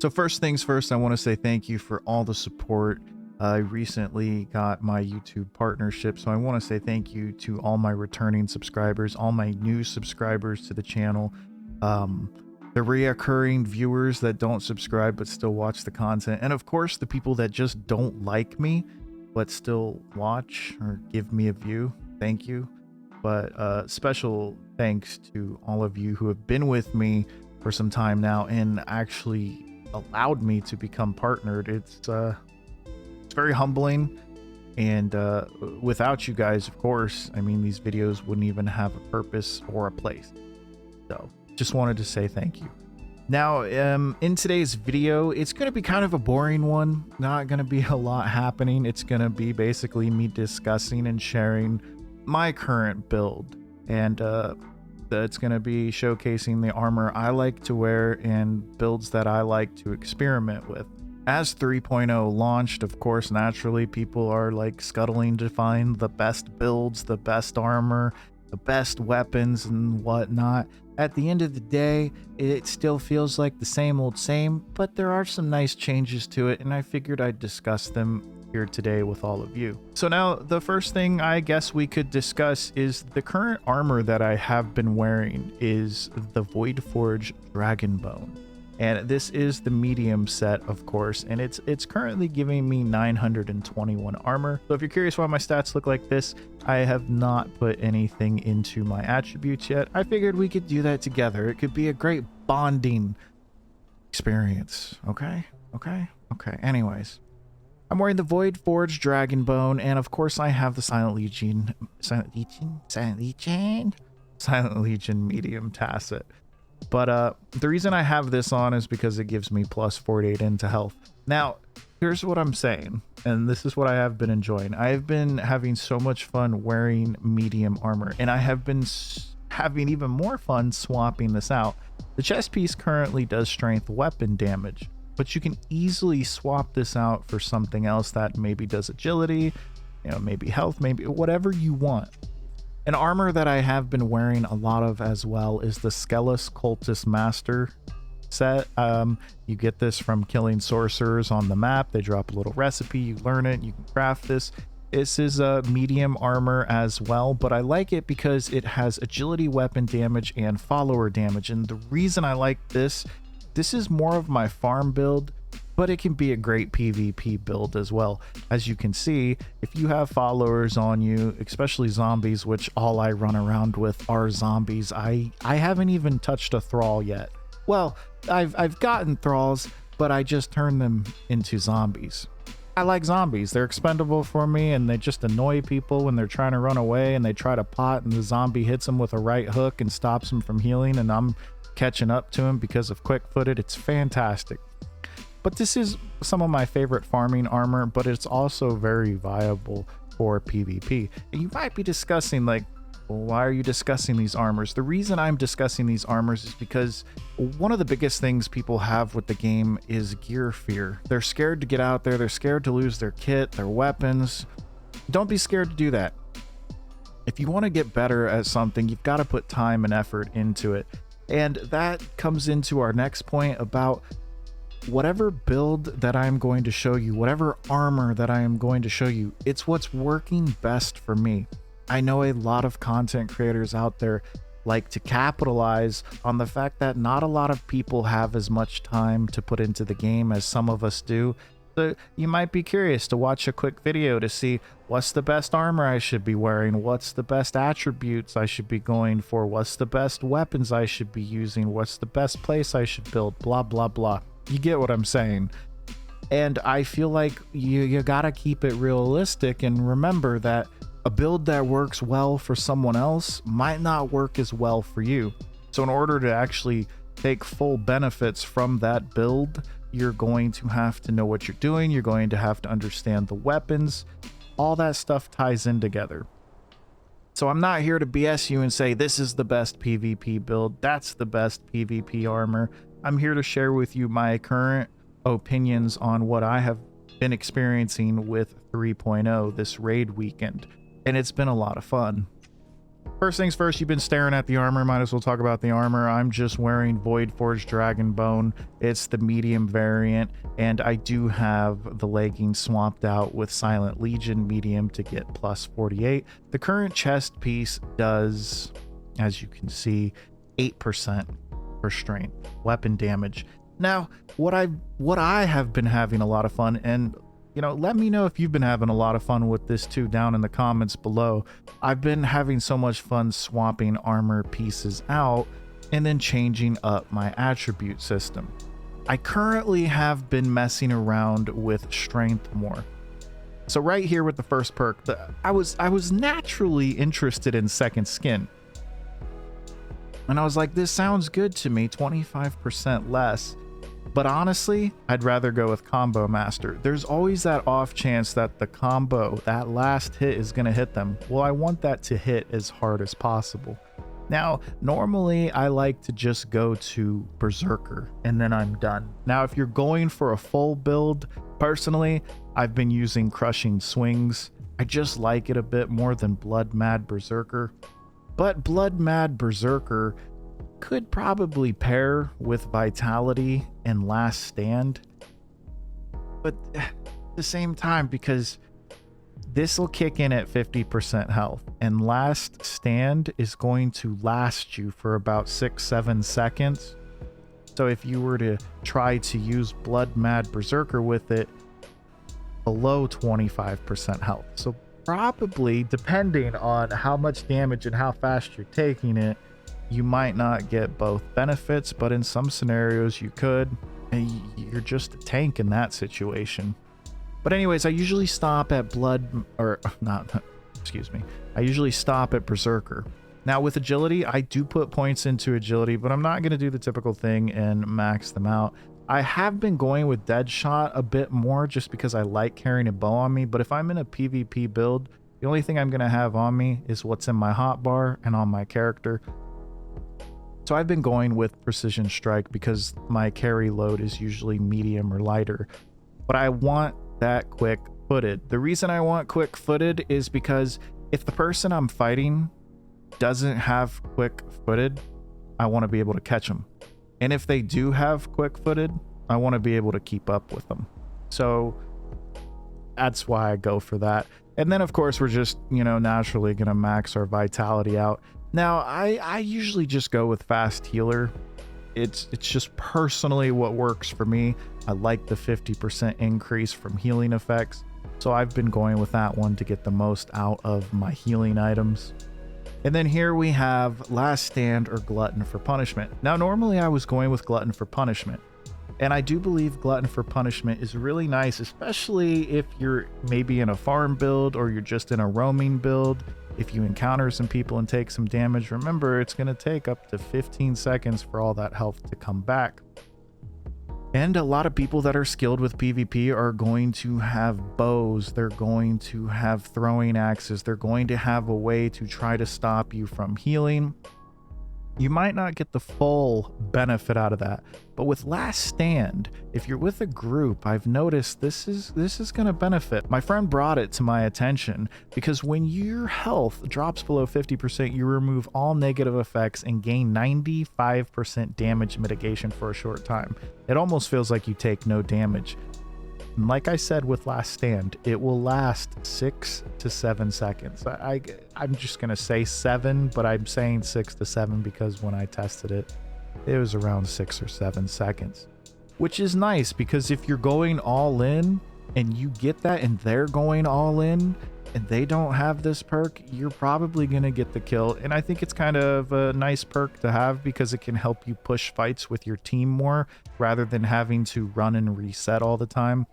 So first things first, I want to say thank you for all the support. I recently got my YouTube partnership, so I want to say thank you to all my returning subscribers, all my new subscribers to the channel, the reoccurring viewers that don't subscribe but still watch the content, and of course the people that just don't like me but still watch or give me a view. Thank you. But special thanks to all of you who have been with me for some time now and actually allowed me to become partnered. It's very humbling, and without you guys, of course, I mean, these videos wouldn't even have a purpose or a place. So just wanted to say thank you. Now, in today's video, it's going to be kind of a boring one. Not going to be a lot happening. It's going to be basically me discussing and sharing my current build, and it's going to be showcasing the armor I like to wear and builds that I like to experiment with. As 3.0 launched, of course, naturally people are like scuttling to find the best builds, the best armor, the best weapons and whatnot. At the end of the day, it still feels like the same old same, but there are some nice changes to it, and I figured I'd discuss them here today with all of you. So now the first thing I guess we could discuss is the current armor that I have been wearing is the Voidforge Dragonbone. And this is the medium set, of course, and it's currently giving me 921 armor. So if you're curious why my stats look like this, I have not put anything into my attributes yet. I figured we could do that together. It could be a great bonding experience. Okay. Anyways, I'm wearing the Voidforge Dragonbone, and of course I have the Silent Legion medium Tacet. But the reason I have this on is because it gives me plus 48 into health. Now, here's what I'm saying, and this is what I have been enjoying. I have been having so much fun wearing medium armor, and I have been having even more fun swapping this out. The chest piece currently does strength weapon damage, but you can easily swap this out for something else that maybe does agility, you know, maybe health, maybe whatever you want. An armor that I have been wearing a lot of as well is the Skellis Cultist Master set. You get this from killing sorcerers on the map. They drop a little recipe, you learn it, you can craft this. This is a medium armor as well, but I like it because it has agility, weapon damage, and follower damage. And the reason I like this is more of my farm build, but it can be a great PvP build as well. As you can see, if you have followers on you, especially zombies, which all I run around with are zombies. I haven't even touched a thrall yet. Well, I've gotten thralls, but I just turned them into zombies. I like zombies. They're expendable for me, and they just annoy people when they're trying to run away and they try to pot and the zombie hits them with a right hook and stops them from healing, and I'm catching up to him because of quick-footed. It's fantastic. But this is some of my favorite farming armor, but it's also very viable for PvP. And you might be discussing, like, well, why are you discussing these armors? The reason I'm discussing these armors is because one of the biggest things people have with the game is gear fear. They're scared to get out there. They're scared to lose their kit, their weapons. Don't be scared to do that. If you want to get better at something, you've got to put time and effort into it. And that comes into our next point about whatever build that I'm going to show you, whatever armor that I am going to show you, it's what's working best for me. I know a lot of content creators out there like to capitalize on the fact that not a lot of people have as much time to put into the game as some of us do. So you might be curious to watch a quick video to see what's the best armor I should be wearing, what's the best attributes I should be going for, what's the best weapons I should be using, what's the best place I should build, blah, blah, blah. You get what I'm saying. And I feel like you gotta keep it realistic and remember that a build that works well for someone else might not work as well for you. So in order to actually take full benefits from that build, you're going to have to know what you're doing. You're going to have to understand the weapons. All that stuff ties in together. So I'm not here to BS you and say this is the best PvP build, that's the best PvP armor. I'm here to share with you my current opinions on what I have been experiencing with 3.0 this raid weekend, and it's been a lot of fun. First things first, you've been staring at the armor. Might as well talk about the armor. I'm just wearing Void Forge Dragonbone. It's the medium variant, and I do have the leggings swapped out with Silent Legion medium to get plus 48. The current chest piece does, as you can see, 8% for strength, weapon damage. Now, what I have been having a lot of fun, and you know, let me know if you've been having a lot of fun with this too down in the comments below. I've been having so much fun swapping armor pieces out and then changing up my attribute system. I currently have been messing around with strength more. So right here with the first perk, I was naturally interested in second skin. And I was like, this sounds good to me, 25% less. But honestly, I'd rather go with Combo Master. There's always that off chance that the combo, that last hit, is going to hit them. Well, I want that to hit as hard as possible. Now, normally I like to just go to Berserker and then I'm done. Now, if you're going for a full build, personally, I've been using Crushing Swings. I just like it a bit more than Blood Mad Berserker. But Blood Mad Berserker could probably pair with Vitality and Last Stand, but at the same time, because this will kick in at 50% health and Last Stand is going to last you for about 6-7 seconds. So if you were to try to use Blood Mad Berserker with it, below 25% health. So probably, depending on how much damage and how fast you're taking it, you might not get both benefits, but in some scenarios you could, and you're just a tank in that situation. But anyways, I usually stop at I usually stop at Berserker. Now with agility, I do put points into agility, but I'm not going to do the typical thing and max them out. I have been going with Deadshot a bit more just because I like carrying a bow on me, but if I'm in a PvP build, the only thing I'm going to have on me is what's in my hotbar and on my character. So I've been going with Precision Strike because my carry load is usually medium or lighter, but I want that quick footed. The reason I want quick footed is because if the person I'm fighting doesn't have quick footed, I want to be able to catch them. And if they do have quick footed, I want to be able to keep up with them. So that's why I go for that. And then of course we're just, you know, naturally going to max our vitality out. Now, I usually just go with Fast Healer. It's just personally what works for me. I like the 50% increase from healing effects. So I've been going with that one to get the most out of my healing items. And then here we have Last Stand or Glutton for Punishment. Now, normally I was going with Glutton for Punishment. And I do believe Glutton for Punishment is really nice, especially if you're maybe in a farm build or you're just in a roaming build. If you encounter some people and take some damage, remember it's going to take up to 15 seconds for all that health to come back. And a lot of people that are skilled with PvP are going to have bows, they're going to have throwing axes, they're going to have a way to try to stop you from healing. You might not get the full benefit out of that, but with Last Stand, if you're with a group, I've noticed this is going to benefit. My friend brought it to my attention because when your health drops below 50%, you remove all negative effects and gain 95% damage mitigation for a short time. It almost feels like you take no damage. And like I said with Last Stand, it will last 6 to 7 seconds. I'm just going to say 7, but I'm saying 6 to 7 because when I tested it, it was around 6 or 7 seconds. Which is nice because if you're going all in and you get that and they're going all in and they don't have this perk, you're probably going to get the kill. And I think it's kind of a nice perk to have because it can help you push fights with your team more rather than having to run and reset all the time.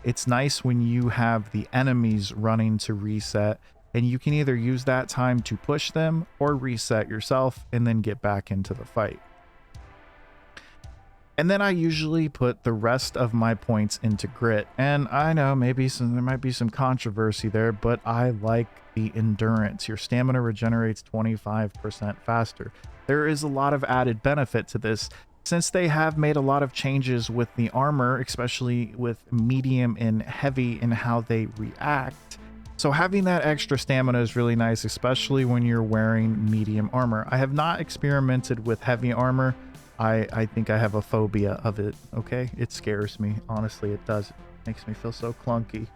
It's nice when you have the enemies running to reset and you can either use that time to push them or reset yourself and then get back into the fight. And then I usually put the rest of my points into grit. And I know maybe there might be some controversy there, but I like the endurance. Your stamina regenerates 25% faster. There is a lot of added benefit to this. Since they have made a lot of changes with the armor, especially with medium and heavy and how they react So having that extra stamina is really nice, especially when you're wearing medium armor. I have not experimented with heavy armor. I think I have a phobia of it, okay? It scares me. Honestly, it does. It makes me feel so clunky.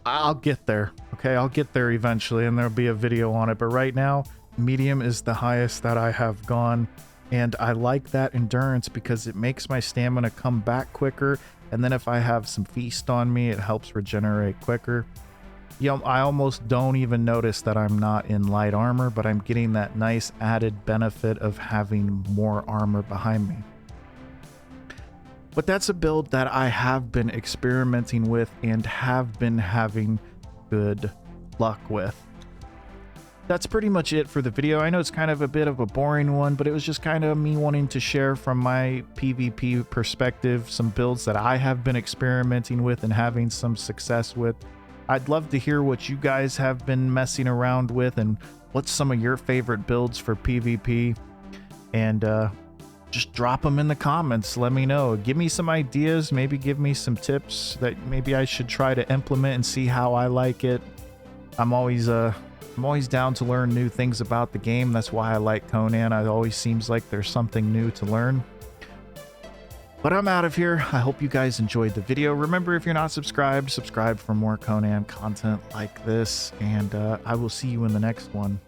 I'll get there, okay? I'll get there eventually, and there'll be a video on it. But right now, medium is the highest that I have gone. And I like that endurance because it makes my stamina come back quicker. And then if I have some feast on me, it helps regenerate quicker. You know, I almost don't even notice that I'm not in light armor, but I'm getting that nice added benefit of having more armor behind me. But that's a build that I have been experimenting with and have been having good luck with. That's pretty much it for the video. I know it's kind of a bit of a boring one, but it was just kind of me wanting to share from my PvP perspective some builds that I have been experimenting with and having some success with. I'd love to hear what you guys have been messing around with and what's some of your favorite builds for PvP. And just drop them in the comments. Let me know. Give me some ideas. Maybe give me some tips that maybe I should try to implement and see how I like it. I'm always down to learn new things about the game. That's why I like Conan. It always seems like there's something new to learn. But I'm out of here. I hope you guys enjoyed the video. Remember, if you're not subscribed, subscribe for more Conan content like this. And I will see you in the next one.